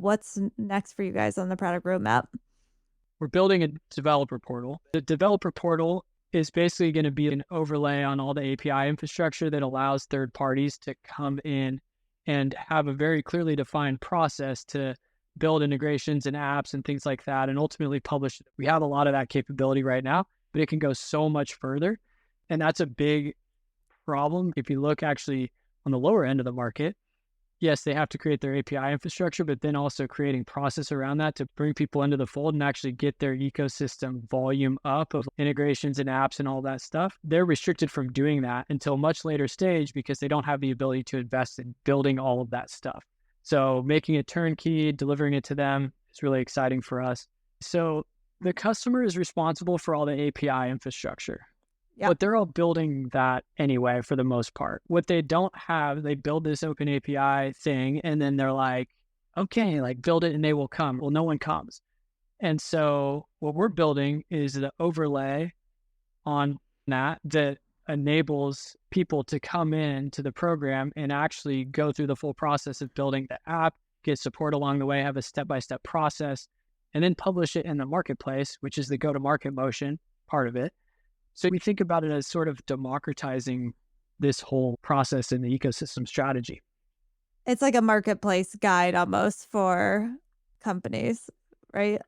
What's next for you guys on the product roadmap? We're building a developer portal. The developer portal is basically going to be an overlay on all the API infrastructure that allows third parties to come in and have a very clearly defined process to build integrations and apps and things like that, and ultimately publish it. We have a lot of that capability right now, but it can go so much further. And that's a big problem. If you look actually on the lower end of the market, yes, they have to create their API infrastructure, but then also creating process around that to bring people into the fold and actually get their ecosystem volume up of integrations and apps and all that stuff. They're restricted from doing that until a much later stage because they don't have the ability to invest in building all of that stuff. So making it turnkey, delivering it to them is really exciting for us. So the customer is responsible for all the API infrastructure. Yeah. But they're all building that anyway, for the most part. What they don't have, they build this open API thing, and then they're like, okay, like build it and they will come. Well, no one comes. And so what we're building is the overlay on that enables people to come in to the program and actually go through the full process of building the app, get support along the way, have a step-by-step process, and then publish it in the marketplace, which is the go-to-market motion part of it. So we think about it as sort of democratizing this whole process in the ecosystem strategy. It's like a marketplace guide almost for companies, right?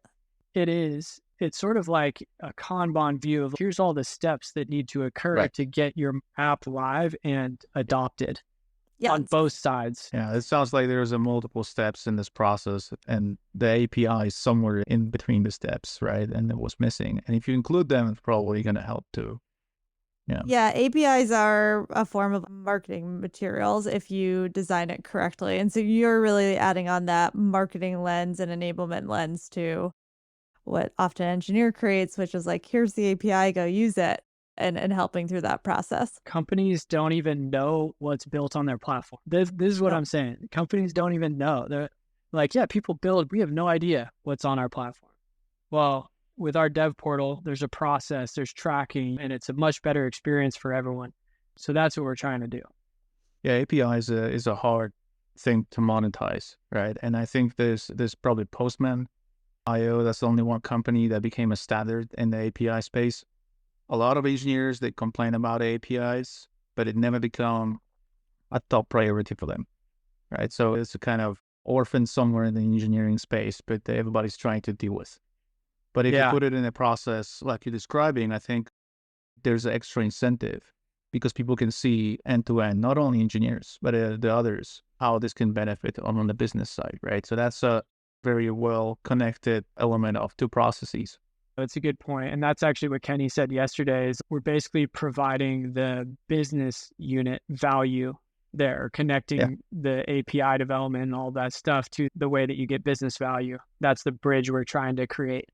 It is. It's sort of like a Kanban view of here's all the steps that need to occur to get your app live and adopted on both sides. Yeah, it sounds like there's multiple steps in this process, and the API is somewhere in between the steps, right? And it was missing. And if you include them, it's probably going to help too. Yeah, APIs are a form of marketing materials if you design it correctly. And so you're really adding on that marketing lens and enablement lens to what often engineer creates, which is like, here's the API, go use it. And helping through that process. Companies don't even know what's built on their platform. This is what I'm saying. Companies don't even know. They're like, yeah, people build. We have no idea what's on our platform. Well, with our dev portal, there's a process, there's tracking, and it's a much better experience for everyone. So that's what we're trying to do. Yeah, API is a hard thing to monetize, right? And I think there's probably Postman.io. That's the only one company that became a standard in the API space. A lot of engineers, they complain about APIs, but it never become a top priority for them, right? So it's a kind of orphan somewhere in the engineering space, but everybody's trying to deal with. But if you put it in a process like you're describing, I think there's an extra incentive because people can see end-to-end, not only engineers, but the others, how this can benefit on the business side, right? So that's a very well-connected element of two processes. That's a good point. And that's actually what Kenny said yesterday is we're basically providing the business unit value there, connecting the API development and all that stuff to the way that you get business value. That's the bridge we're trying to create.